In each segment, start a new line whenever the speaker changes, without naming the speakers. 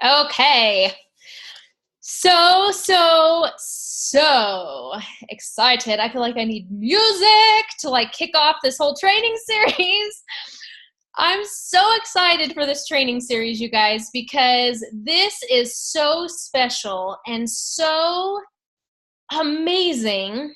Okay. So excited. I feel like I need music to like kick off this whole training series. I'm so excited for this training series, you guys, because this is so special and so amazing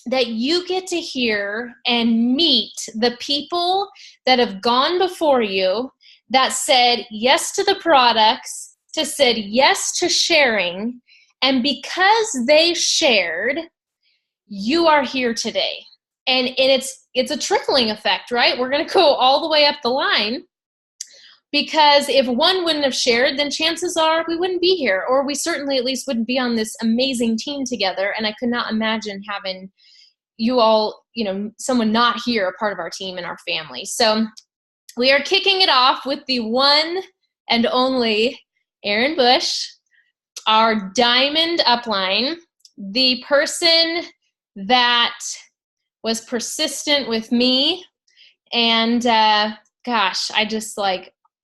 that you get to hear and meet the people that have gone before you that said yes to the products, to said yes to sharing, and because they shared, you are here today. And it's a trickling effect, right? We're going to go all the way up the line, because if one wouldn't have shared, then chances are we wouldn't be here, or we certainly at least wouldn't be on this amazing team together. And I could not imagine having you all, someone not here, a part of our team and our family. So we are kicking it off with the one and only Erin Bush, our diamond upline, the person that was persistent with me. And gosh, I just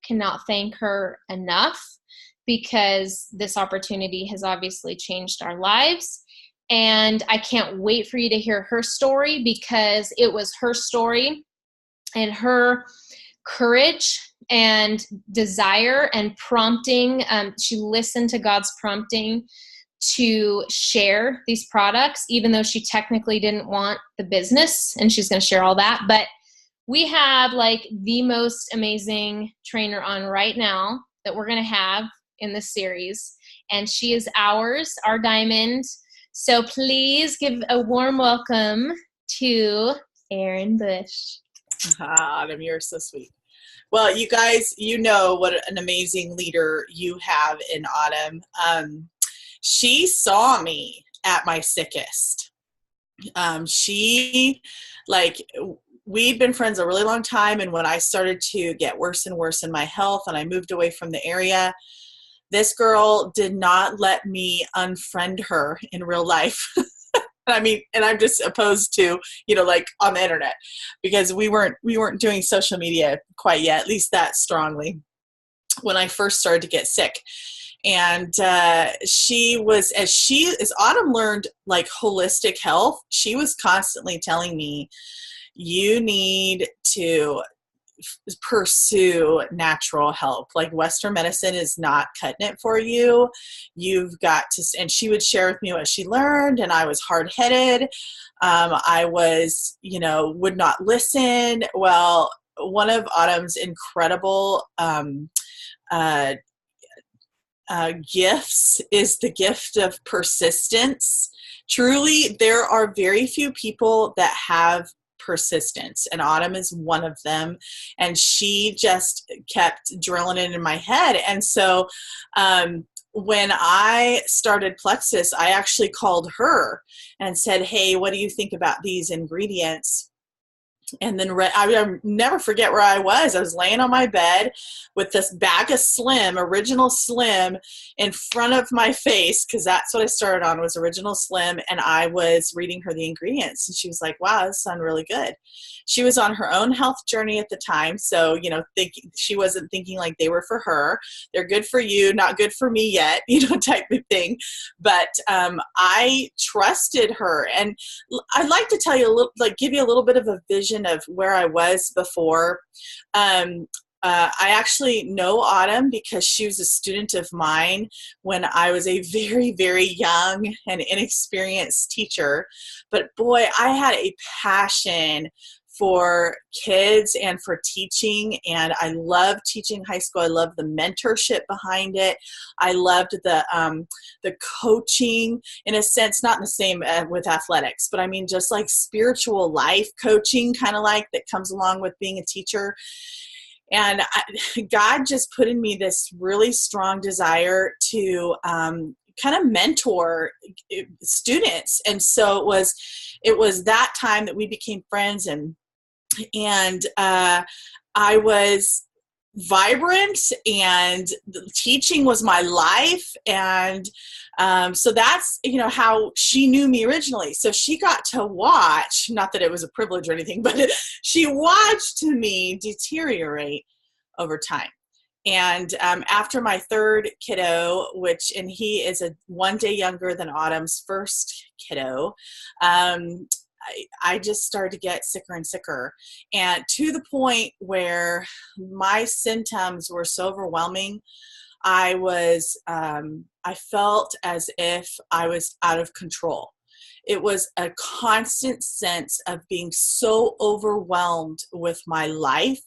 cannot thank her enough, because this opportunity has obviously changed our lives. And I can't wait for you to hear her story, because it was her story and her courage and desire and prompting. She listened to God's prompting to share these products, even though she technically didn't want the business, and she's going to share all that. But we have the most amazing trainer on right now that we're going to have in this series. And she is ours, our diamond. So please give a warm welcome to Erin Bush.
Autumn, you're so sweet. Well, you guys, you know what an amazing leader you have in Autumn. She saw me at my sickest. We'd been friends a really long time, and when I started to get worse and worse in my health and I moved away from the area, this girl did not let me unfriend her in real life. And I'm just opposed to, on the internet, because we weren't doing social media quite yet, at least that strongly, when I first started to get sick. And as Autumn learned holistic health, she was constantly telling me, you need to pursue natural help. Western medicine is not cutting it for you. You've got to, and she would share with me what she learned, and I was hard-headed. I was, would not listen. Well, one of Autumn's incredible gifts is the gift of persistence. Truly, there are very few people that have persistence, and Autumn is one of them, and she just kept drilling it in my head. And so when I started Plexus, I actually called her and said, hey, what do you think about these ingredients? And then I'll never forget where I was. I was laying on my bed with this bag of Original Slim, in front of my face, because that's what I started on, was Original Slim, and I was reading her the ingredients, and she was like, wow, this sounds really good. She was on her own health journey at the time, so, she wasn't thinking they were for her. They're good for you, not good for me yet, type of thing. But I trusted her, and I'd like to tell you a little, give you a little bit of a vision of where I was before. I actually know Autumn because she was a student of mine when I was a very, very young and inexperienced teacher. But boy, I had a passion for kids and for teaching, and I loved teaching high school. I loved the mentorship behind it. I loved the coaching, in a sense, not in the same with athletics, but I mean just spiritual life coaching, kind of that comes along with being a teacher. And God just put in me this really strong desire to kind of mentor students. And so it was that time that we became friends, and I was vibrant, and the teaching was my life. And so that's, how she knew me originally. So she got to watch, not that it was a privilege or anything, but she watched me deteriorate over time. And after my third kiddo, and he is one day younger than Autumn's first kiddo, I just started to get sicker and sicker, and to the point where my symptoms were so overwhelming. I felt as if I was out of control. It was a constant sense of being so overwhelmed with my life.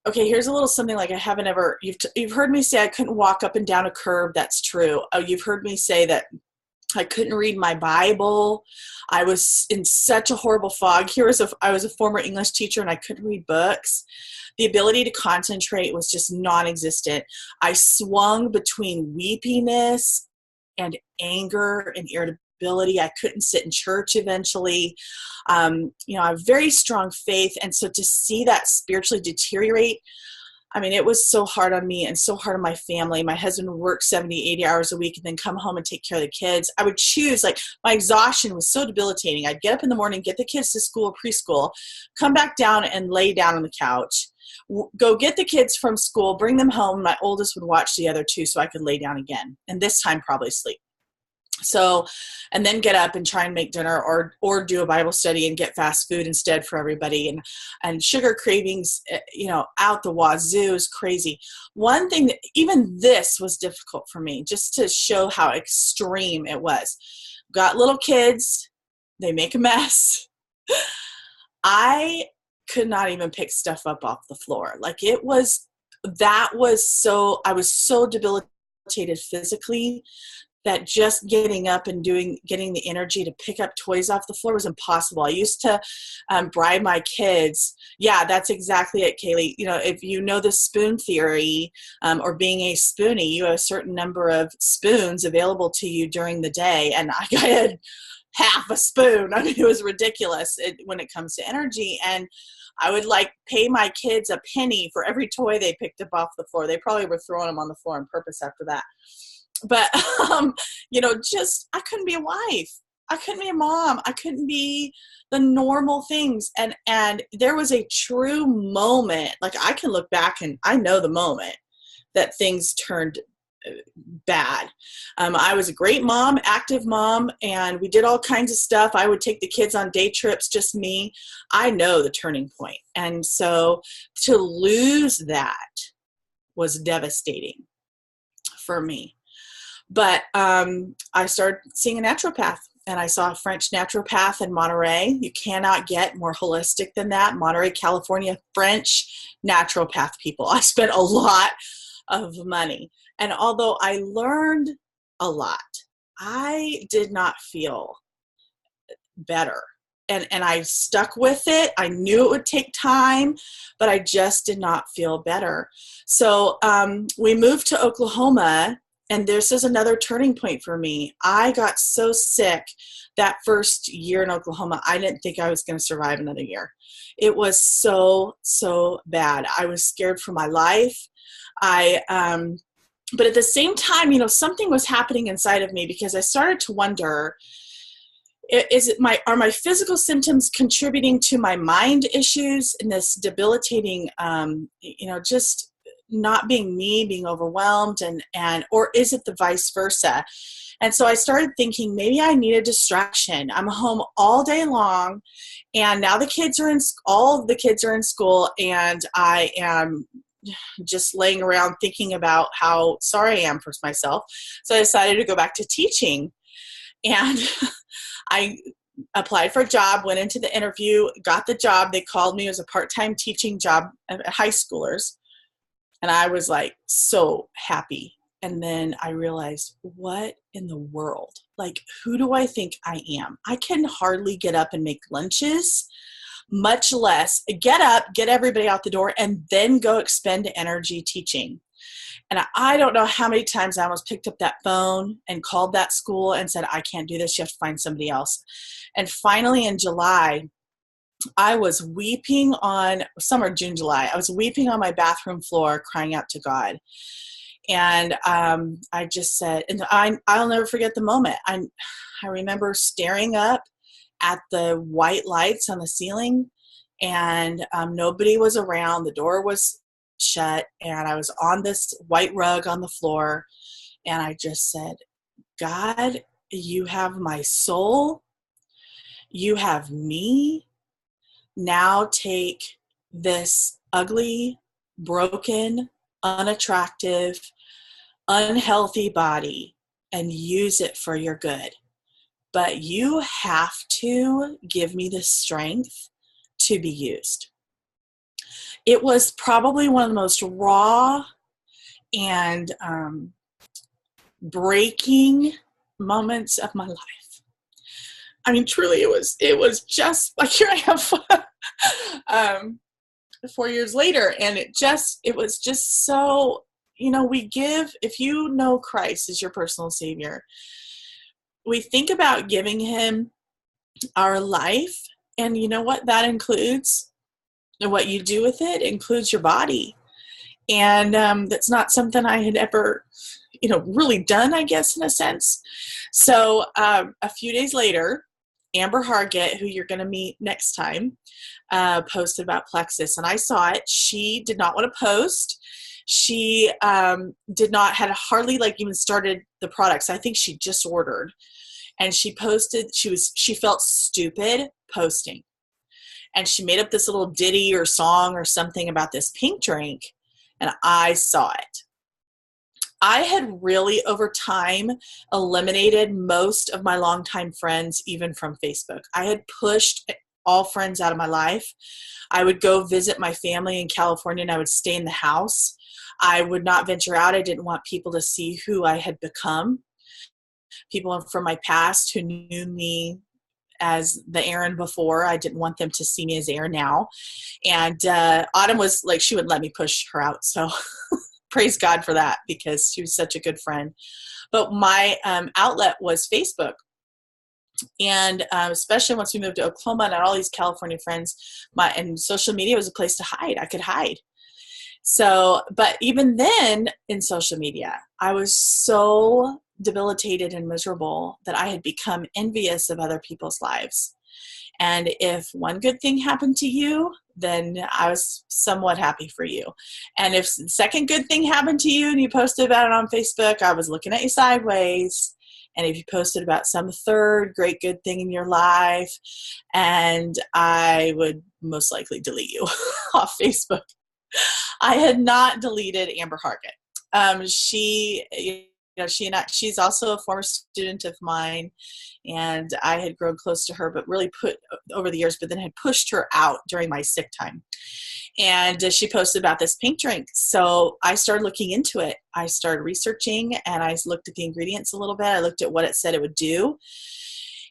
Okay, here's a little something like I haven't ever, you've heard me say I couldn't walk up and down a curb. That's true. Oh, you've heard me say that I couldn't read my Bible. I was in such a horrible fog. I was a former English teacher and I couldn't read books. The ability to concentrate was just non-existent. I swung between weepiness and anger and irritability. I couldn't sit in church eventually. I have very strong faith. And so to see that spiritually deteriorate, I mean, it was so hard on me and so hard on my family. My husband would work 70, 80 hours a week and then come home and take care of the kids. I would choose, my exhaustion was so debilitating. I'd get up in the morning, get the kids to school, preschool, come back down and lay down on the couch, go get the kids from school, bring them home. My oldest would watch the other two so I could lay down again. And this time probably sleep. So, and then get up and try and make dinner or do a Bible study and get fast food instead for everybody. And sugar cravings, out the wazoo is crazy. One thing that even this was difficult for me, just to show how extreme it was. Got little kids, they make a mess. I could not even pick stuff up off the floor. I was so debilitated physically that just getting up and getting the energy to pick up toys off the floor was impossible. I used to bribe my kids. Yeah, that's exactly it, Kaylee. If you know the spoon theory or being a spoonie, you have a certain number of spoons available to you during the day. And I had half a spoon. I mean, it was ridiculous when it comes to energy. And I would pay my kids a penny for every toy they picked up off the floor. They probably were throwing them on the floor on purpose after that. But, I couldn't be a wife. I couldn't be a mom. I couldn't be the normal things. And there was a true moment, I can look back and I know the moment that things turned bad. I was a great mom, active mom, and we did all kinds of stuff. I would take the kids on day trips, just me. I know the turning point. And so to lose that was devastating for me. But I started seeing a naturopath, and I saw a French naturopath in Monterey. You cannot get more holistic than that. Monterey, California, French naturopath people. I spent a lot of money. And although I learned a lot, I did not feel better. And I stuck with it. I knew it would take time, but I just did not feel better. So we moved to Oklahoma. And this is another turning point for me. I got so sick that first year in Oklahoma, I didn't think I was going to survive another year. It was so, so bad. I was scared for my life. But at the same time, something was happening inside of me, because I started to wonder, are my physical symptoms contributing to my mind issues and this debilitating, just not being me, being overwhelmed, or is it the vice versa? And so I started thinking, maybe I need a distraction. I'm home all day long, and now all the kids are in school, and I am just laying around thinking about how sorry I am for myself. So I decided to go back to teaching, and I applied for a job, went into the interview, got the job. They called me. It was a part-time teaching job at high schoolers. And I was so happy. And then I realized, what in the world? Who do I think I am? I can hardly get up and make lunches, much less get up, get everybody out the door, and then go expend energy teaching. And I don't know how many times I almost picked up that phone and called that school and said, I can't do this. You have to find somebody else. And finally in July, I was weeping June, July. I was weeping on my bathroom floor, crying out to God. And I just said, and I'll never forget the moment. I remember staring up at the white lights on the ceiling, and nobody was around. The door was shut, and I was on this white rug on the floor, and I just said, God, you have my soul. You have me. Now take this ugly, broken, unattractive, unhealthy body and use it for your good. But you have to give me the strength to be used. It was probably one of the most raw and breaking moments of my life. I mean, truly, it was just like, here I am 4 years later, and it was just so, we give, if you know Christ as your personal Savior, we think about giving him our life, and you know what that includes? And what you do with it includes your body. And that's not something I had ever, really done, I guess, in a sense. So a few days later, Amber Hargett, who you're going to meet next time, posted about Plexus, and I saw it. She did not want to post. She had hardly even started the products. I think she just ordered, and she posted. She felt stupid posting, and she made up this little ditty or song or something about this pink drink, and I saw it. I had really, over time, eliminated most of my longtime friends, even from Facebook. I had pushed all friends out of my life. I would go visit my family in California, and I would stay in the house. I would not venture out. I didn't want people to see who I had become. People from my past who knew me as the Erin before, I didn't want them to see me as Erin now. And Autumn was like, she wouldn't let me push her out. So praise God for that, because she was such a good friend. But my outlet was Facebook. And especially once we moved to Oklahoma and had all these California friends, and social media was a place to hide. I could hide. So, but even then in social media, I was so debilitated and miserable that I had become envious of other people's lives. And if one good thing happened to you, then I was somewhat happy for you. And if the second good thing happened to you and you posted about it on Facebook, I was looking at you sideways. And if you posted about some third great good thing in your life, and I would most likely delete you off Facebook. I had not deleted Amber Hargett. She's also a former student of mine, and I had grown close to her, but really over the years, but then had pushed her out during my sick time. And she posted about this pink drink. So I started looking into it. I started researching, and I looked at the ingredients a little bit. I looked at what it said it would do.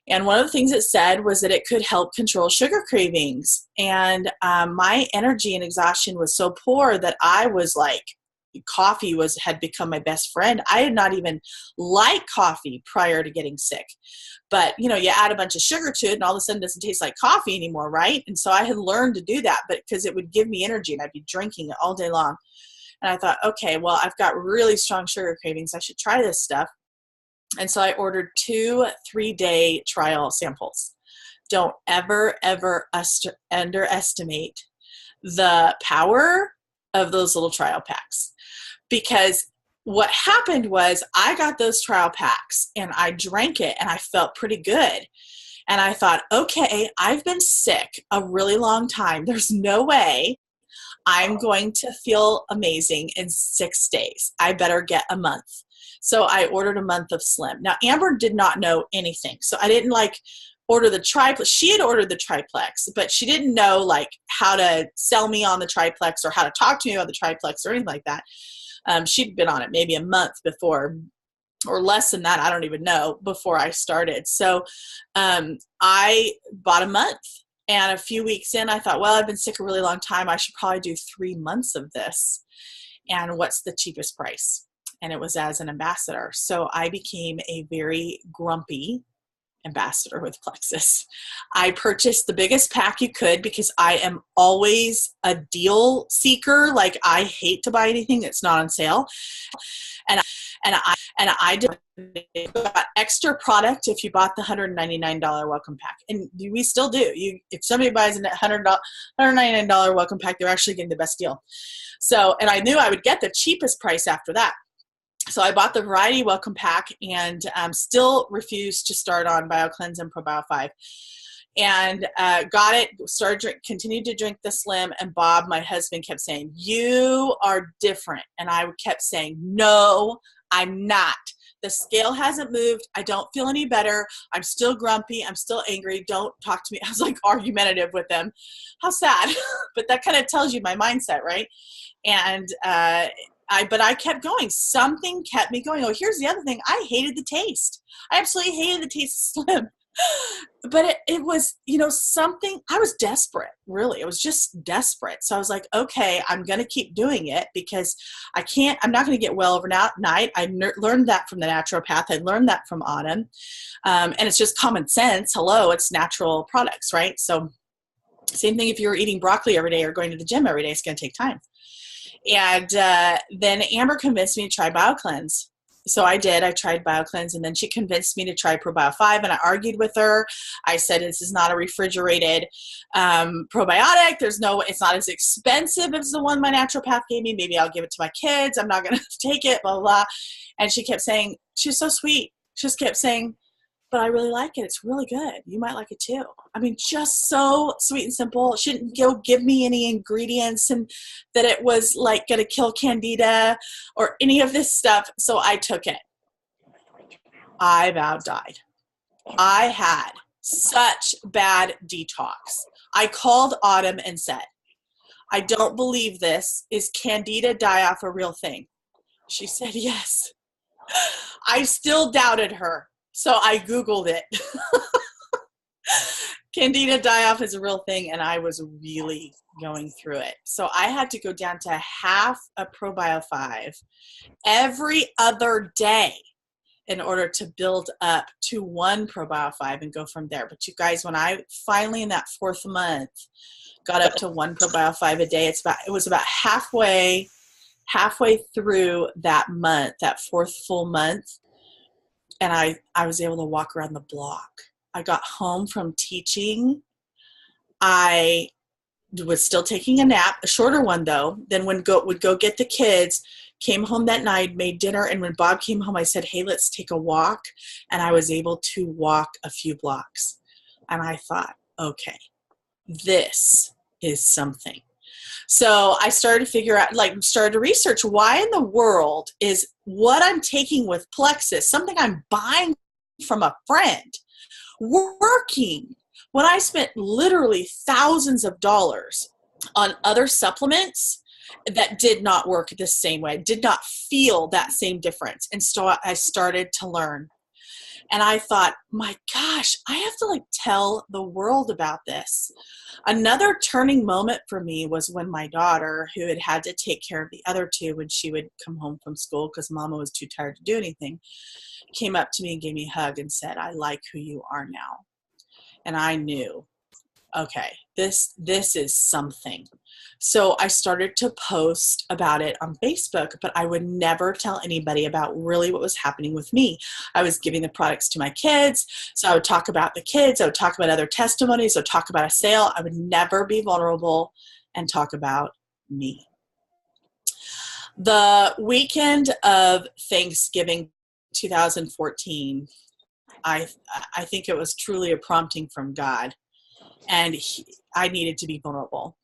And one of the things it said was that it could help control sugar cravings. And my energy and exhaustion was so poor that I was like, coffee had become my best friend. I had not even liked coffee prior to getting sick. But, you add a bunch of sugar to it, and all of a sudden it doesn't taste like coffee anymore, right? And so I had learned to do that, but because it would give me energy, and I'd be drinking it all day long. And I thought, okay, well, I've got really strong sugar cravings. I should try this stuff. And so I ordered 2 3-day trial samples. Don't ever, ever underestimate the power of those little trial packs. Because what happened was I got those trial packs and I drank it and I felt pretty good. And I thought, okay, I've been sick a really long time. There's no way I'm going to feel amazing in 6 days. I better get a month. So I ordered a month of Slim. Now, Amber did not know anything. So I didn't order the triplex. She had ordered the triplex, but she didn't know how to sell me on the triplex or how to talk to me about the triplex or anything like that. She'd been on it maybe a month before, or less than that, I don't even know, before I started. So I bought a month, and a few weeks in, I thought, well, I've been sick a really long time. I should probably do 3 months of this. And what's the cheapest price? And it was as an ambassador. So I became a very grumpy ambassador with Plexus. I purchased the biggest pack you could because I am always a deal seeker. I hate to buy anything that's not on sale. And And I got extra product if you bought the $199 welcome pack, and we still do. If somebody buys a $199 welcome pack, they're actually getting the best deal. So, and I knew I would get the cheapest price after that. So I bought the variety welcome pack, and still refused to start on BioCleanse and ProBio 5. And got it, continued to drink the Slim, and Bob, my husband, kept saying, "You are different." And I kept saying, "No, I'm not. The scale hasn't moved. I don't feel any better. I'm still grumpy. I'm still angry. Don't talk to me." I was like argumentative with them. How sad. But that kind of tells you my mindset, right? And but I kept going. Something kept me going. Oh, here's the other thing. I hated the taste. I absolutely hated the taste of Slim. But it was, something, I was desperate, really. It was just desperate. So I was like, okay, I'm going to keep doing it because I'm not going to get well overnight. I learned that from the naturopath. I learned that from Autumn. And it's just common sense. Hello, it's natural products, right? So same thing if you were eating broccoli every day or going to the gym every day, it's going to take time. And then Amber convinced me to try BioCleanse. So I did. I tried BioCleanse, and then she convinced me to try ProBio 5, and I argued with her. I said, this is not a refrigerated probiotic. It's not as expensive as the one my naturopath gave me. Maybe I'll give it to my kids. I'm not going to take it, blah, blah, blah. And she kept saying, she was so sweet. She just kept saying, "But I really like it. It's really good. You might like it too." I mean, just so sweet and simple. She didn't give me any ingredients and that it was like going to kill candida or any of this stuff. So I took it. I about died. I had such bad detox. I called Autumn and said, "I don't believe this. Is candida die-off a real thing?" She said, "Yes." I still doubted her. So I Googled it. Candida die-off is a real thing, and I was really going through it. So I had to go down to half a ProBio 5 every other day in order to build up to one ProBio 5 and go from there. But you guys, when I finally in that 4th month got up to one ProBio 5 a day, it was about halfway through that month, that 4th full month. And I was able to walk around the block. I got home from teaching. I was still taking a nap, a shorter one though. Then would go get the kids, came home that night, made dinner. And when Bob came home, I said, "Hey, let's take a walk." And I was able to walk a few blocks. And I thought, okay, this is something. So I started to figure out, started to research why in the world is what I'm taking with Plexus, something I'm buying from a friend, working when I spent literally thousands of dollars on other supplements that did not work the same way, did not feel that same difference. And so I started to learn. And I thought, my gosh, I have to tell the world about this. Another turning moment for me was when my daughter, who had to take care of the other two when she would come home from school because Mama was too tired to do anything, came up to me and gave me a hug and said, "I like who you are now." And I knew, okay, this is something. So I started to post about it on Facebook, but I would never tell anybody about really what was happening with me. I was giving the products to my kids, so I would talk about the kids, I would talk about other testimonies, I would talk about a sale. I would never be vulnerable and talk about me. The weekend of Thanksgiving 2014, I think it was truly a prompting from God, and I needed to be vulnerable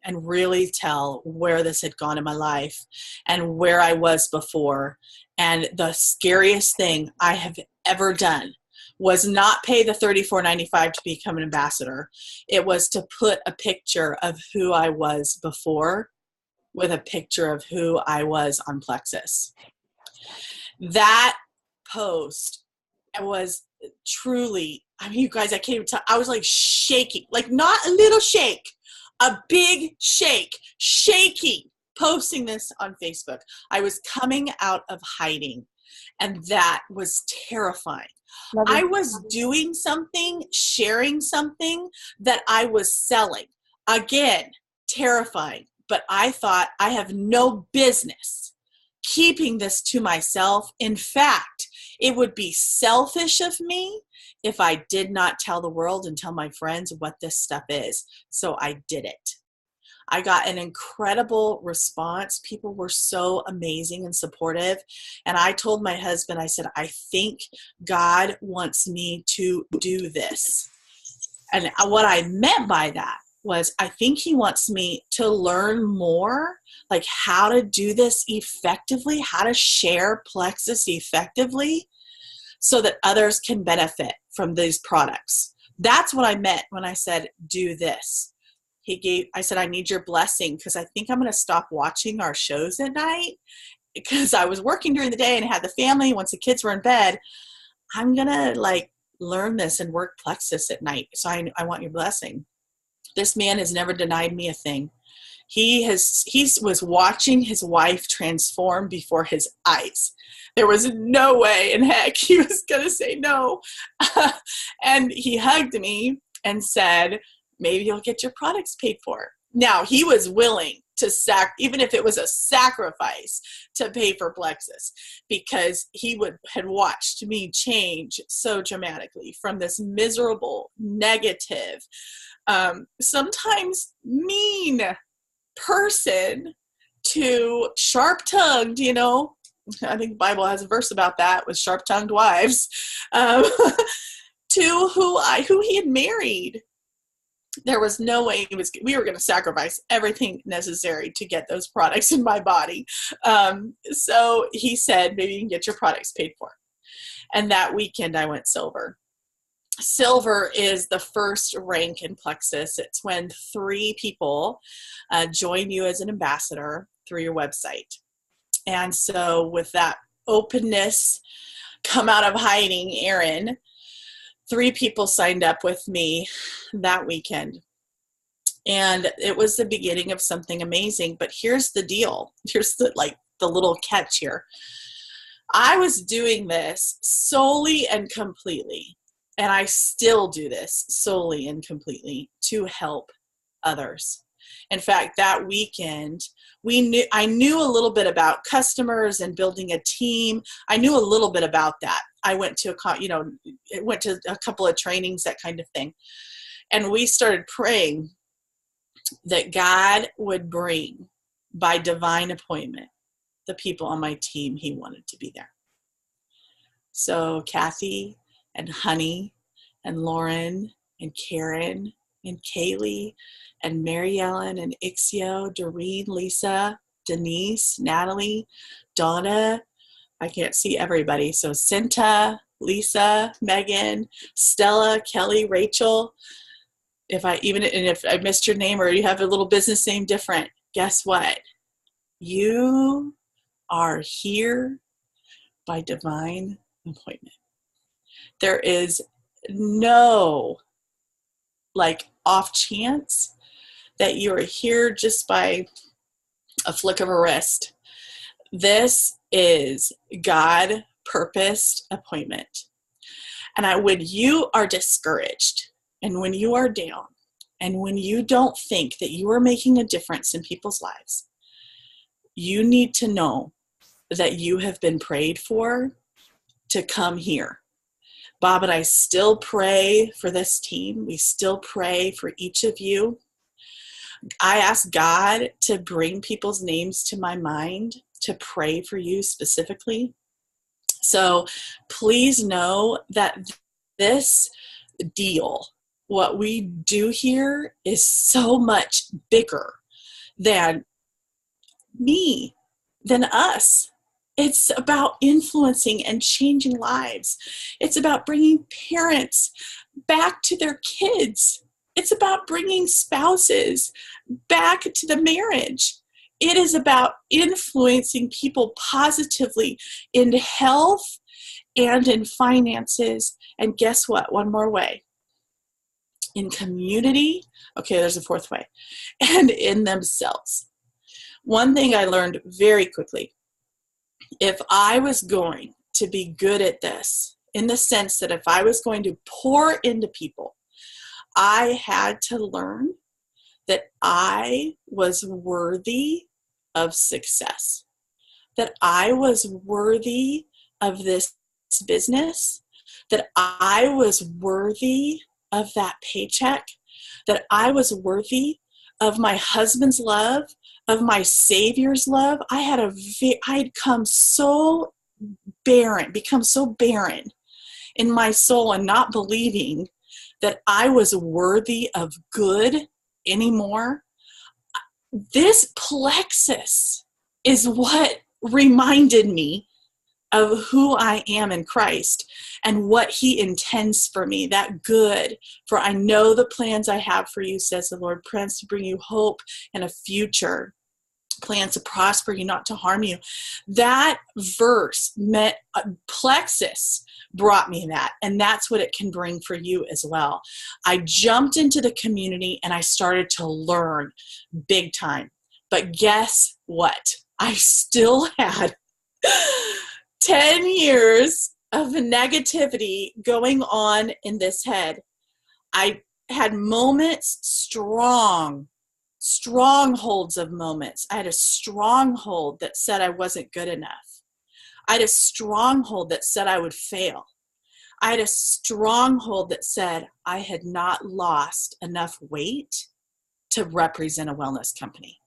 and really tell where this had gone in my life and where I was before. And the scariest thing I have ever done was not pay the $34.95 to become an ambassador. It was to put a picture of who I was before with a picture of who I was on Plexus. That post was truly, I mean, you guys, I can't even tell. I was shaking, not a little shake, a big shake, shaking, posting this on Facebook. I was coming out of hiding, and that was terrifying. I was doing something, sharing something that I was selling. Again, terrifying. But I thought I have no business keeping this to myself. In fact, it would be selfish of me if I did not tell the world and tell my friends what this stuff is. So I did it. I got an incredible response. People were so amazing and supportive. And I told my husband, I said, I think God wants me to do this. And what I meant by that was, I think he wants me to learn more, like how to do this effectively, how to share Plexus effectively so that others can benefit from these products. That's what I meant when I said, do this. I said, I need your blessing, because I think I'm going to stop watching our shows at night, because I was working during the day and had the family. Once the kids were in bed, I'm going to learn this and work Plexus at night. So I want your blessing. This man has never denied me a thing. He was watching his wife transform before his eyes. There was no way in heck he was going to say no. And he hugged me and said, maybe you'll get your products paid for. Now, he was willing to even if it was a sacrifice, to pay for Plexus, because he had watched me change so dramatically from this miserable, negative, sometimes mean person to sharp-tongued, I think the Bible has a verse about that, with sharp-tongued wives, to who he had married. There was no way we were going to sacrifice everything necessary to get those products in my body. So he said, maybe you can get your products paid for. And that weekend I went silver. Silver is the first rank in Plexus. It's when 3 people join you as an ambassador through your website. And so with that openness, come out of hiding, Erin, 3 people signed up with me that weekend. And it was the beginning of something amazing. But here's the deal. Here's the little catch here. I was doing this solely and completely, and I still do this solely and completely, to help others. In fact, that weekend, I knew a little bit about customers and building a team. I knew a little bit about that. I went to a couple of trainings, that kind of thing. And we started praying that God would bring, by divine appointment, the people on my team he wanted to be there. So Kathy and Honey and Lauren and Karen and Kaylee and Mary Ellen and Ixio, Doreen, Lisa, Denise, Natalie, Donna. I can't see everybody. So Cinta, Lisa, Megan, Stella, Kelly, Rachel. If I missed your name, or you have a little business name different, guess what? You are here by divine appointment. There is no off chance that you are here just by a flick of a wrist. This is God purposed appointment. And when you are discouraged, and when you are down, and when you don't think that you are making a difference in people's lives, you need to know that you have been prayed for to come here. Bob and I still pray for this team. We still pray for each of you. I ask God to bring people's names to my mind to pray for you specifically. So please know that this deal, what we do here, is so much bigger than me, than us. It's about influencing and changing lives. It's about bringing parents back to their kids. It's about bringing spouses back to the marriage. It is about influencing people positively in health and in finances. And guess what? One more way. In community. Okay, there's a 4th way. And in themselves. One thing I learned very quickly, if I was going to be good at this, in the sense that if I was going to pour into people, I had to learn that I was worthy of success. that I was worthy of this business, that I was worthy of that paycheck, that I was worthy of my husband's love, of my Savior's love. I had become so barren in my soul and not believing that I was worthy of good anymore. This plexus is what reminded me of who I am in Christ and what he intends for me, that good. For I know the plans I have for you, says the Lord, plans to bring you hope and a future, plans to prosper you, not to harm you. That verse meant plexus brought me that, and that's what it can bring for you as well. I jumped into the community and I started to learn big time. But guess what? I still had 10 years of negativity going on in this head. I had moments, strongholds of moments. I had a stronghold that said I wasn't good enough. I had a stronghold that said I would fail. I had a stronghold that said I had not lost enough weight to represent a wellness company.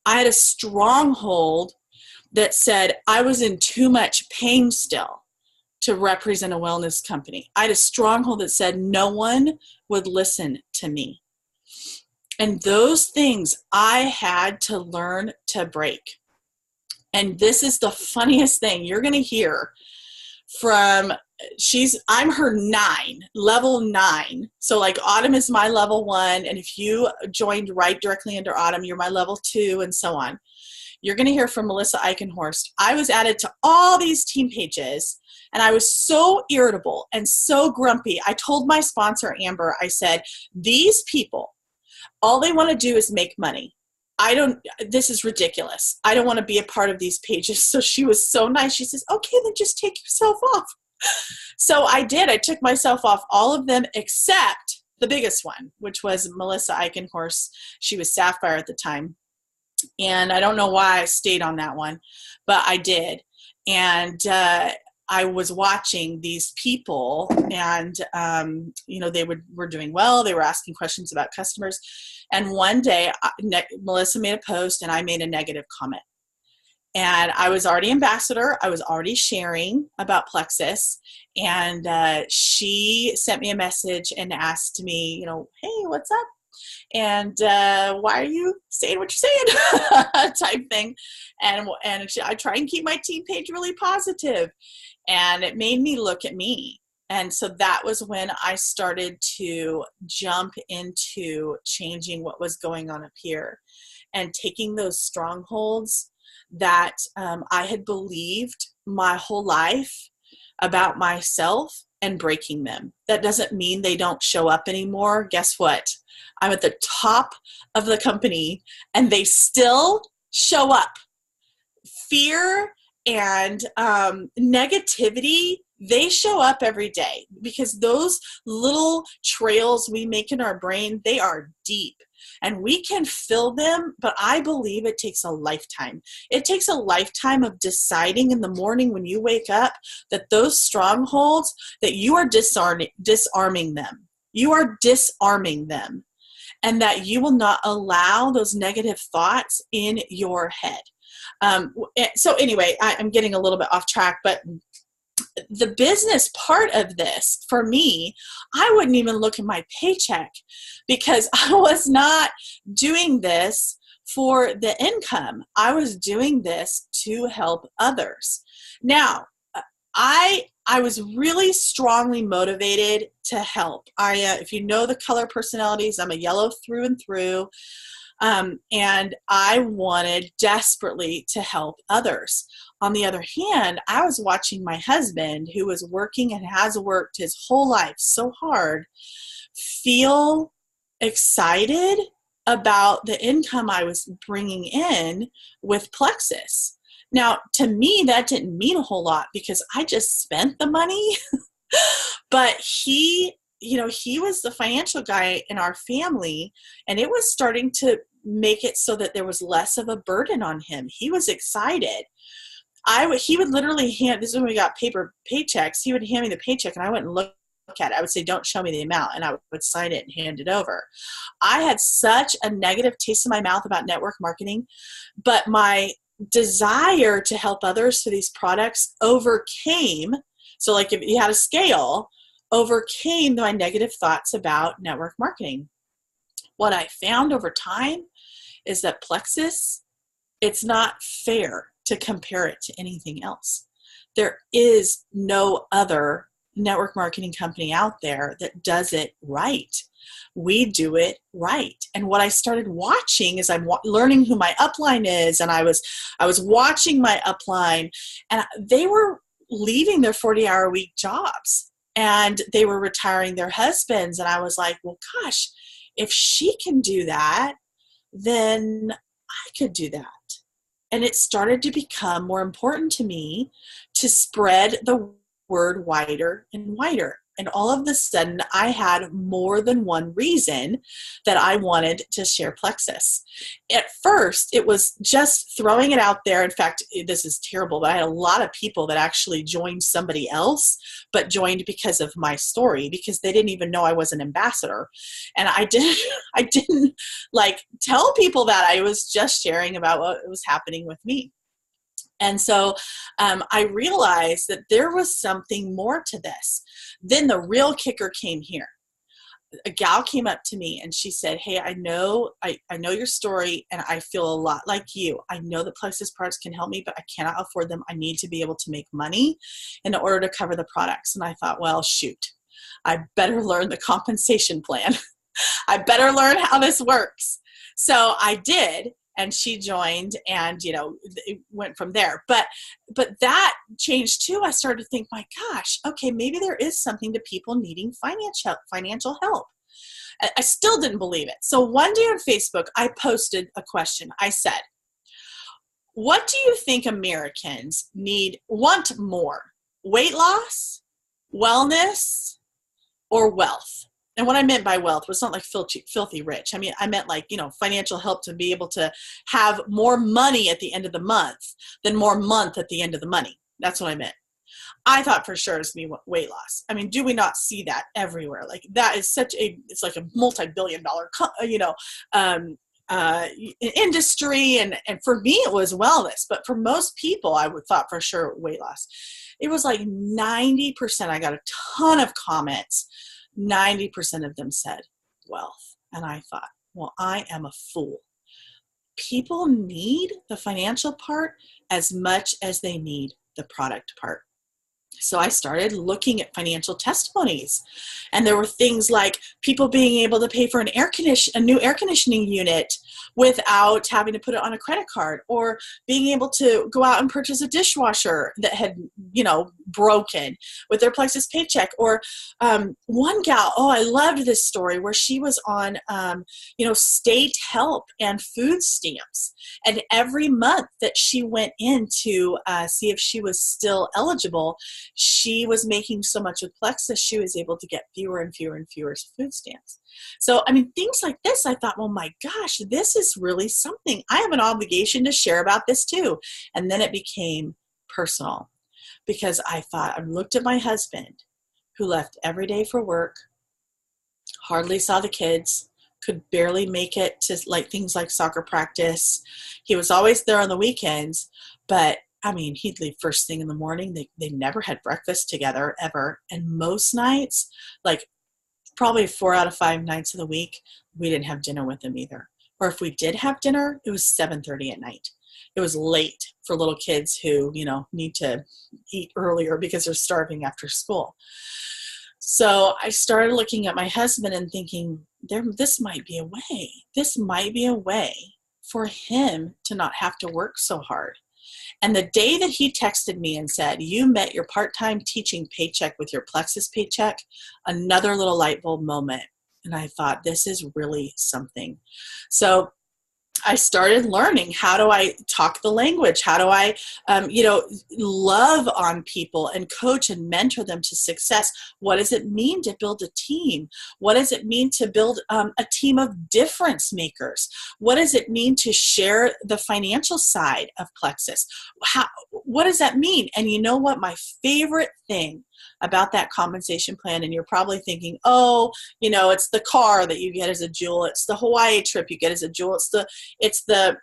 I had a stronghold that said I was in too much pain still to represent a wellness company. I had a stronghold that said no one would listen to me. And those things I had to learn to break. And this is the funniest thing you're going to hear from, I'm her 9, level 9. So like Autumn is my level 1. And if you joined right directly under Autumn, you're my level 2 and so on. You're going to hear from Melissa Eichenhorst. I was added to all these team pages and I was so irritable and so grumpy. I told my sponsor, Amber, I said, these people, all they want to do is make money. This is ridiculous. I don't want to be a part of these pages. So she was so nice. She says, okay, then just take yourself off. So I did. I took myself off all of them except the biggest one, which was Melissa Eichenhorst. She was Sapphire at the time. And I don't know why I stayed on that one, but I did. And I was watching these people and, they were doing well. They were asking questions about customers. And one day, Melissa made a post and I made a negative comment. And I was already ambassador. I was already sharing about Plexus. And she sent me a message and asked me, hey, what's up? And why are you saying what you're saying type thing. And I try and keep my team page really positive. And it made me look at me. And so that was when I started to jump into changing what was going on up here and taking those strongholds that I had believed my whole life about myself and breaking them. That doesn't mean they don't show up anymore. Guess what? I'm at the top of the company and they still show up. Fear and negativity, they show up every day because those little trails we make in our brain, they are deep and we can fill them, but I believe it takes a lifetime. It takes a lifetime of deciding in the morning when you wake up that those strongholds, that you are disarming them. You are disarming them. And that you will not allow those negative thoughts in your head. So anyway, I'm getting a little bit off track, but the business part of this, for me, I wouldn't even look at my paycheck because I was not doing this for the income. I was doing this to help others. Now, I was really strongly motivated to help. If you know the color personalities, I'm a yellow through and through. And I wanted desperately to help others. On the other hand, I was watching my husband, who was working and has worked his whole life so hard, feel excited about the income I was bringing in with Plexus. Now, to me, that didn't mean a whole lot because I just spent the money. But he was the financial guy in our family, and it was starting to make it so that there was less of a burden on him. He was excited. He would literally this is when we got paper paychecks. He would hand me the paycheck and I wouldn't look at it. I would say, don't show me the amount. And I would sign it and hand it over. I had such a negative taste in my mouth about network marketing, but my desire to help others for these products overcame. So like if you had a scale, overcame my negative thoughts about network marketing. What I found over time is that Plexus, it's not fair to compare it to anything else. There is no other network marketing company out there that does it right. We do it right. And what I started watching is I'm learning who my upline is, and I was watching my upline, and they were leaving their 40-hour-a-week jobs, and they were retiring their husbands, and I was like, well, gosh, if she can do that, then I could do that. And it started to become more important to me to spread the word wider and wider. And all of a sudden, I had more than one reason that I wanted to share Plexus. At first, it was just throwing it out there. In fact, this is terrible, but I had a lot of people that actually joined somebody else, but joined because of my story, because they didn't even know I was an ambassador. And I didn't like tell people that. I was just sharing about what was happening with me. And so I realized that there was something more to this. Then the real kicker came here. A gal came up to me and she said, hey, I know your story, and I feel a lot like you. I know that Plexus products can help me, but I cannot afford them. I need to be able to make money in order to cover the products. And I thought, well, shoot, I better learn the compensation plan. I better learn how this works. So I did. And she joined, and it went from there. But that changed too. I started to think, my gosh, okay, maybe there is something to people needing financial help. I still didn't believe it. So one day on Facebook, I posted a question. I said, what do you think Americans want more? Weight loss, wellness, or wealth? And what I meant by wealth was not like filthy rich. I mean, I meant like, financial help to be able to have more money at the end of the month than more month at the end of the money. That's what I meant. I thought for sure it's weight loss. I mean, do we not see that everywhere? Like that is it's like a multi-billion-dollar, industry. And for me, it was wellness. But for most people, I would thought for sure weight loss. It was like 90%. I got a ton of comments. 90% of them said wealth. And I thought, well, I am a fool. People need the financial part as much as they need the product part. So I started looking at financial testimonies, and there were things like people being able to pay for a new air conditioning unit without having to put it on a credit card, or being able to go out and purchase a dishwasher that had, broken with their Plexus paycheck. Or one gal, I loved this story where she was on, state help and food stamps. And every month that she went in to see if she was still eligible, she was making so much with Plexus, she was able to get fewer and fewer and fewer food stamps. So, I mean, things like this, I thought, well, my gosh, this is really something. I have an obligation to share about this too. And then it became personal, because I looked at my husband, who left every day for work, hardly saw the kids, could barely make it to things like soccer practice. He was always there on the weekends, but I mean, he'd leave first thing in the morning. They never had breakfast together ever. And most nights, like probably 4 out of 5 nights of the week, we didn't have dinner with him either. Or if we did have dinner, it was 7:30 at night. It was late for little kids who, need to eat earlier because they're starving after school. So I started looking at my husband and thinking, this might be a way. This might be a way for him to not have to work so hard. And the day that he texted me and said, you met your part-time teaching paycheck with your Plexus paycheck, another little light bulb moment. And I thought, this is really something. So I started learning, how do I talk the language? How do I, love on people and coach and mentor them to success? What does it mean to build a team? What does it mean to build a team of difference makers? What does it mean to share the financial side of Plexus? What does that mean? And you know what? My favorite thing about that compensation plan, and you're probably thinking, oh, it's the car that you get as a jewel, it's the Hawaii trip you get as a jewel, it's the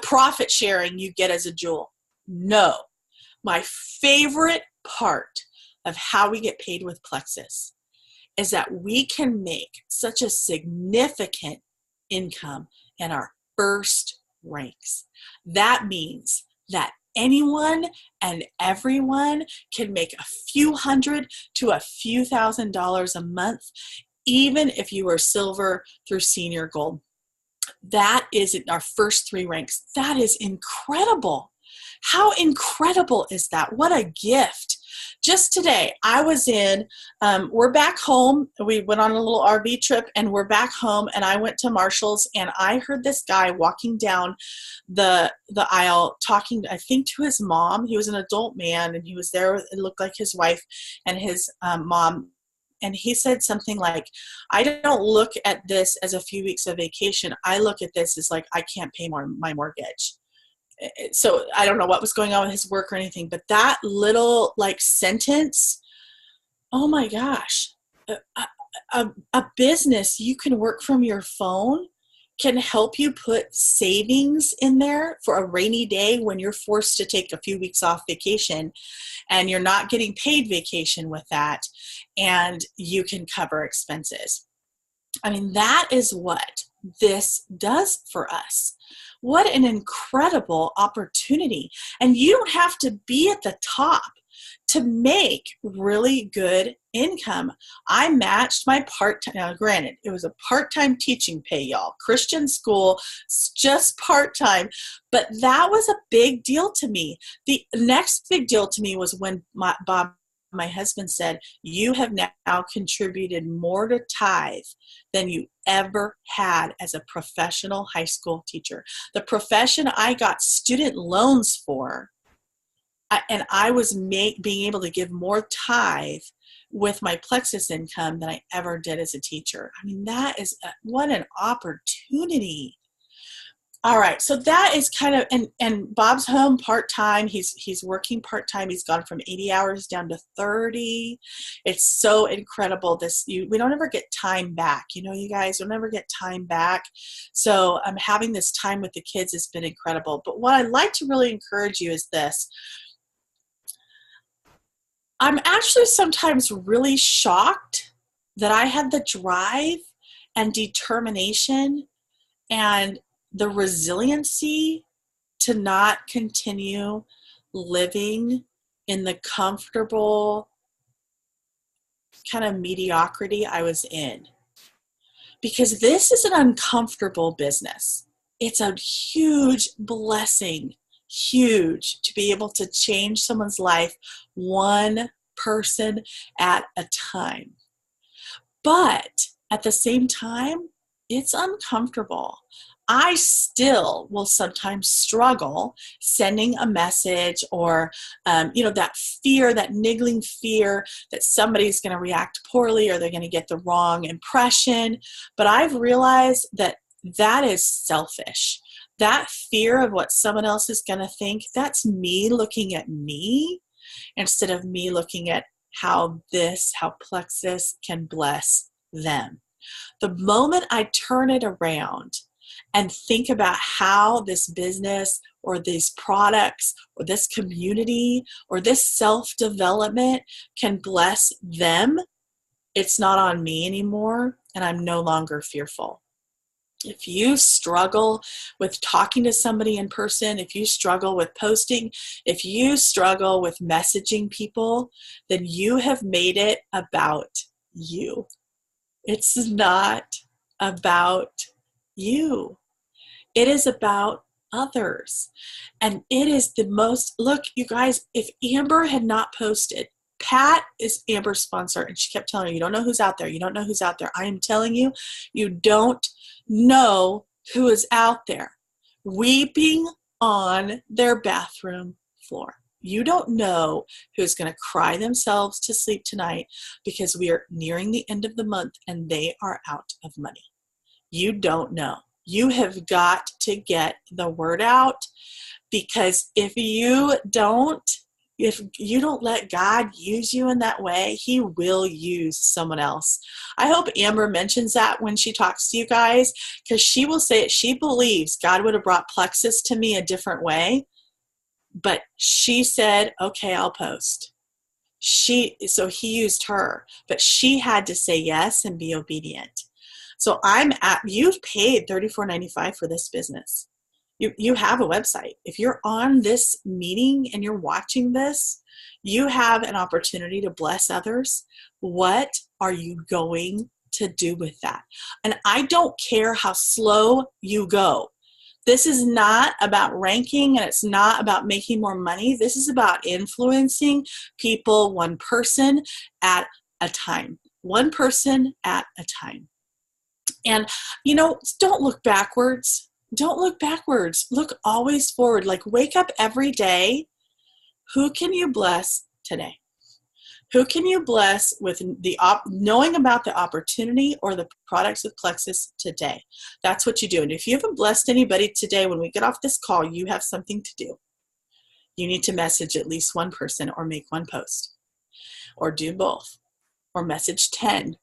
profit sharing you get as a jewel. No, my favorite part of how we get paid with Plexus is that we can make such a significant income in our first ranks. That means that anyone and everyone can make a few hundred to a few $1,000s a month, even if you are silver through senior gold. That is in our first 3 ranks. That is incredible. How incredible is that? What a gift. Just today, I was we're back home. We went on a little RV trip and we're back home, and I went to Marshall's and I heard this guy walking down the aisle talking, I think, to his mom. He was an adult man and he was there. It looked like his wife and his mom. And he said something like, I don't look at this as a few weeks of vacation. I look at this as like, I can't pay my mortgage. So I don't know what was going on with his work or anything, but that little sentence, oh my gosh, a business you can work from your phone can help you put savings in there for a rainy day when you're forced to take a few weeks off vacation and you're not getting paid vacation with that, and you can cover expenses. I mean, that is what this does for us. What an incredible opportunity. And you don't have to be at the top to make really good income. I matched my part-time, now granted, it was a part-time teaching pay, y'all. Christian school, just part-time, but that was a big deal to me. The next big deal to me was when Bob, my husband, said, you have now contributed more to tithe than you ever had as a professional high school teacher. The profession I got student loans for, and I was being able to give more tithe with my Plexus income than I ever did as a teacher. I mean, that is what an opportunity. All right, so that is kind of, and Bob's home part-time. He's working part-time. He's gone from 80 hours down to 30. It's so incredible. We don't ever get time back. You guys don't ever get time back. So having this time with the kids has been incredible. But what I'd like to really encourage you is this. I'm actually sometimes really shocked that I had the drive and determination and the resiliency to not continue living in the comfortable kind of mediocrity I was in. Because this is an uncomfortable business. It's a huge blessing, huge, to be able to change someone's life one person at a time. But at the same time, it's uncomfortable. I still will sometimes struggle sending a message or, that fear, that niggling fear that somebody's going to react poorly or they're going to get the wrong impression. But I've realized that is selfish. That fear of what someone else is going to think, that's me looking at me instead of me looking at how Plexus can bless them. The moment I turn it around and think about how this business or these products or this community or this self-development can bless them, it's not on me anymore, and I'm no longer fearful. If you struggle with talking to somebody in person, if you struggle with posting, if you struggle with messaging people, then you have made it about you. It's not about you. It is about others. And it is the most, look, you guys, if Amber had not posted, Pat is Amber's sponsor, and she kept telling her, you don't know who's out there. You don't know who's out there. I am telling you, you don't know who is out there weeping on their bathroom floor. You don't know who's going to cry themselves to sleep tonight because we are nearing the end of the month and they are out of money. You don't know. You have got to get the word out, because if you don't let God use you in that way, he will use someone else. I hope Amber mentions that when she talks to you guys, because she will say it. She believes God would have brought Plexus to me a different way, but she said, okay, I'll post. So he used her, but she had to say yes and be obedient. So you've paid $34.95 for this business. You have a website. If you're on this meeting and you're watching this, you have an opportunity to bless others. What are you going to do with that? And I don't care how slow you go. This is not about ranking, and it's not about making more money. This is about influencing people one person at a time. One person at a time. And, don't look backwards. Don't look backwards. Look always forward. Like, wake up every day. Who can you bless today? Who can you bless with knowing about the opportunity or the products of Plexus today? That's what you do. And if you haven't blessed anybody today, when we get off this call, you have something to do. You need to message at least one person, or make one post, or do both, or message 10.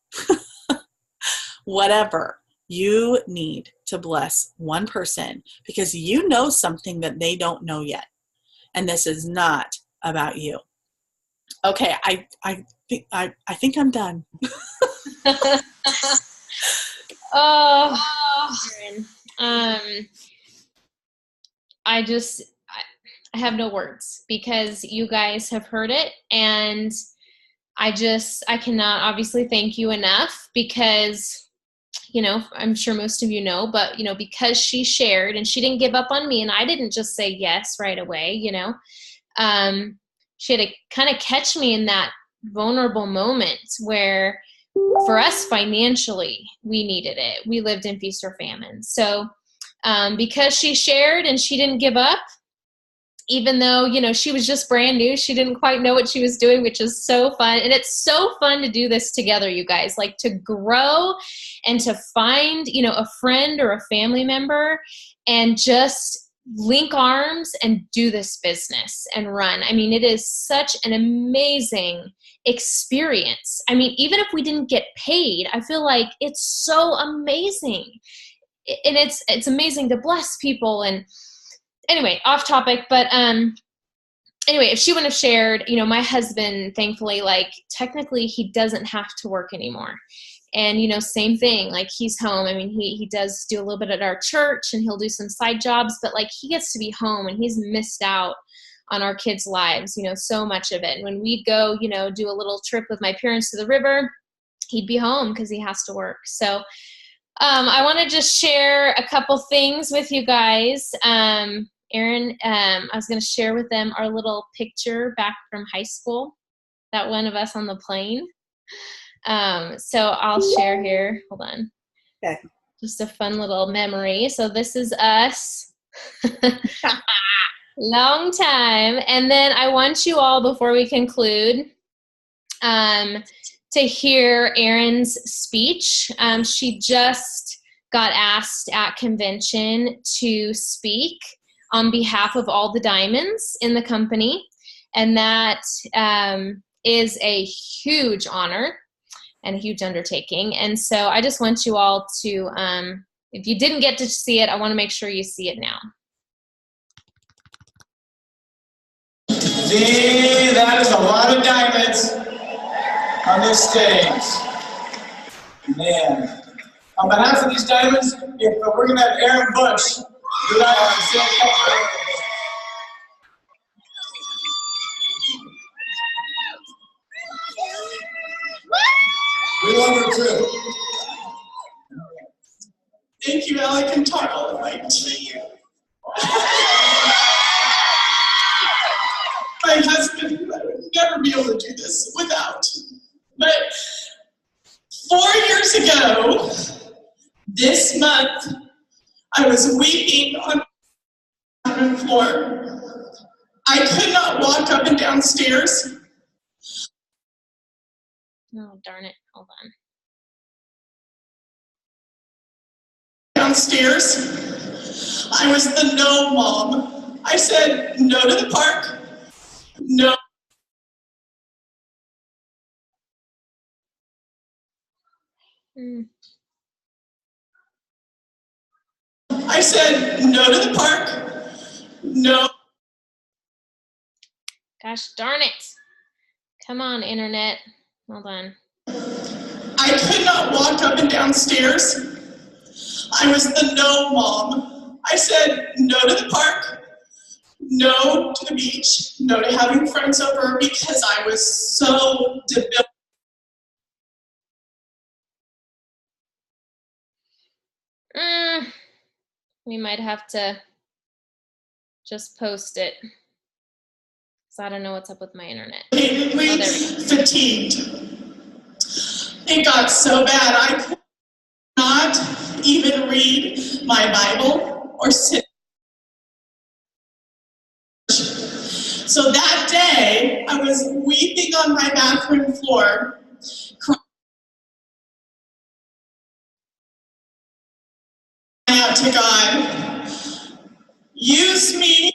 Whatever. You need to bless one person, because you know something that they don't know yet. And this is not about you. Okay, I think I'm done.
Erin, I have no words, because you guys have heard it, and I cannot obviously thank you enough, because I'm sure most of you know, but because she shared and she didn't give up on me, and I didn't just say yes right away, she had to kind of catch me in that vulnerable moment where, for us financially, we needed it. We lived in feast or famine. So because she shared and she didn't give up, even though, she was just brand new, she didn't quite know what she was doing, which is so fun. And it's so fun to do this together, you guys, like to grow and to find, a friend or a family member and just link arms and do this business and run. I mean, it is such an amazing experience. I mean, even if we didn't get paid, I feel like it's so amazing. And it's amazing to bless people. And anyway, off topic, but anyway, if she wouldn't have shared, my husband, thankfully, like, technically he doesn't have to work anymore. And, same thing, like, he's home. I mean, he does do a little bit at our church, and he'll do some side jobs, but like, he gets to be home, and he's missed out on our kids' lives, so much of it. And when we'd go, do a little trip with my parents to the river, he'd be home because he has to work. So I want to just share a couple things with you guys. Erin, I was going to share with them our little picture back from high school, that one of us on the plane. So I'll share here. Hold on.
Okay.
Just a fun little memory. So this is us. Long time. And then I want you all, before we conclude, to hear Erin's speech. She just got asked at convention to speak on behalf of all the diamonds in the company. And that is a huge honor and a huge undertaking. And so I just want you all to, if you didn't get to see it, I want to make sure you see it now.
See, that is a lot of diamonds on this stage. Man. On behalf of these diamonds, we're going to have Erin Bush do that. We love her too. Thank you, Alec, and talk all the way. My husband, I would never be able to do this without. But 4 years ago, this month, I was weeping on the floor. I could not walk up and down stairs.
Oh, darn it. Hold on.
Downstairs. I was the no mom. I said no to the park. No. I said no to the park. No.
Gosh darn it. Come on, internet. Hold on.
I could not walk up and down stairs. I was the no mom. I said no to the park, no to the beach, no to having friends over because I was so debilitated.
We might have to just post it. So I don't know what's up with my internet. Oh, there we go.
Fatigued. It got so bad I could not even read my Bible or sit. So that day, I was weeping on my bathroom floor, crying out to God, use me.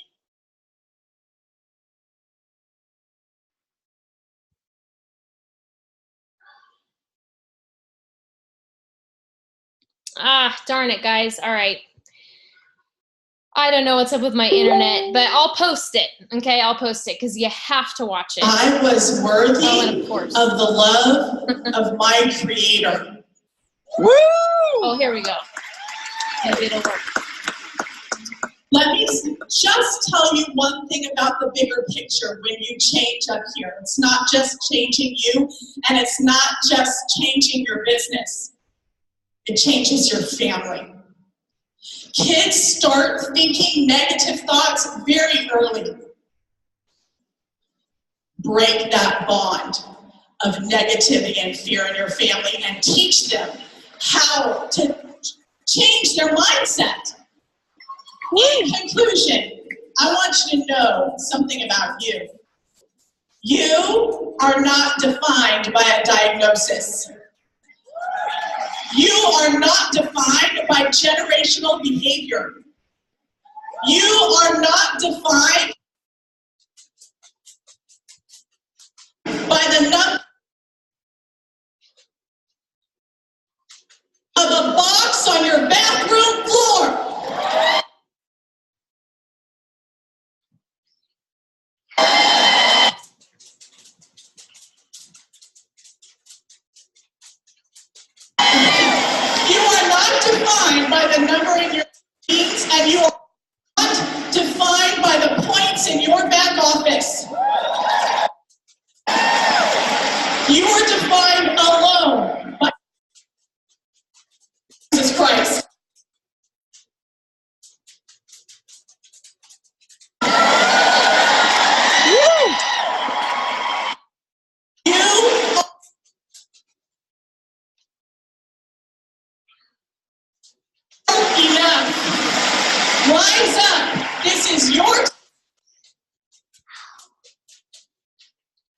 Ah, darn it, guys. All right. I don't know what's up with my internet, but I'll post it. Okay, I'll post it because you have to watch it.
I was worthy of the love of my Creator.
Woo!
Oh, here we go. Maybe it'll work.
Let me just tell you one thing about the bigger picture when you change up here. It's not just changing you, and it's not just changing your business. It changes your family. Kids start thinking negative thoughts very early. Break that bond of negativity and fear in your family and teach them how to change their mindset. In conclusion, I want you to know something about you. You are not defined by a diagnosis. You are not defined by generational behavior. You are not defined by the number of a box on your bathroom floor. You are not defined by the number in your jeans, and you are not defined by the points in your back office. You are defined alone by Jesus Christ. Enough. Rise up. This is your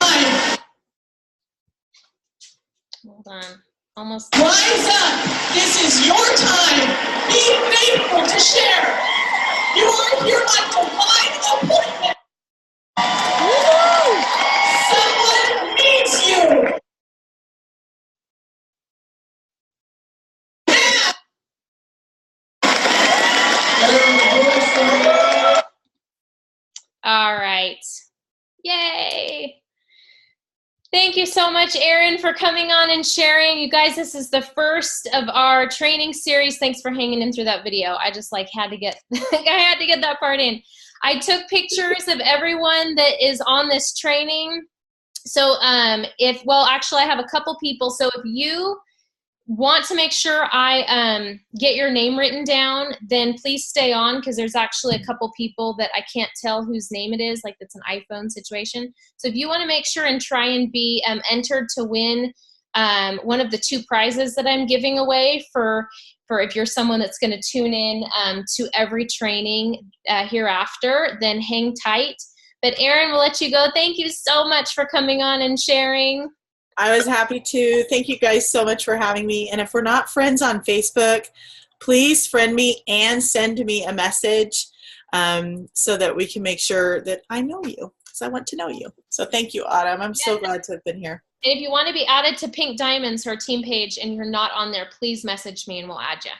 time.
Hold on. Almost.
Rise up. This is your time. Be faithful to share. You are here on divine appointment. Someone needs you.
All right. Yay. Thank you so much, Erin, for coming on and sharing. You guys, this is the first of our training series. Thanks for hanging in through that video. I just had to get I had to get that part in. I took pictures of everyone that is on this training. So actually I have a couple people. So if you want to make sure I get your name written down, then please stay on, because there's actually a couple people that I can't tell whose name it is, like it's an iPhone situation. So if you want to make sure and try and be entered to win one of the 2 prizes that I'm giving away for if you're someone that's going to tune in to every training hereafter, then hang tight. But Erin, we'll let you go. Thank you so much for coming on and sharing.
I was happy to. Thank you guys so much for having me. And if we're not friends on Facebook, please friend me and send me a message so that we can make sure that I know you, because I want to know you. So thank you, Autumn. I'm so glad to have been here.
And if you want to be added to Pink Diamonds, her team page, and you're not on there, please message me and we'll add you.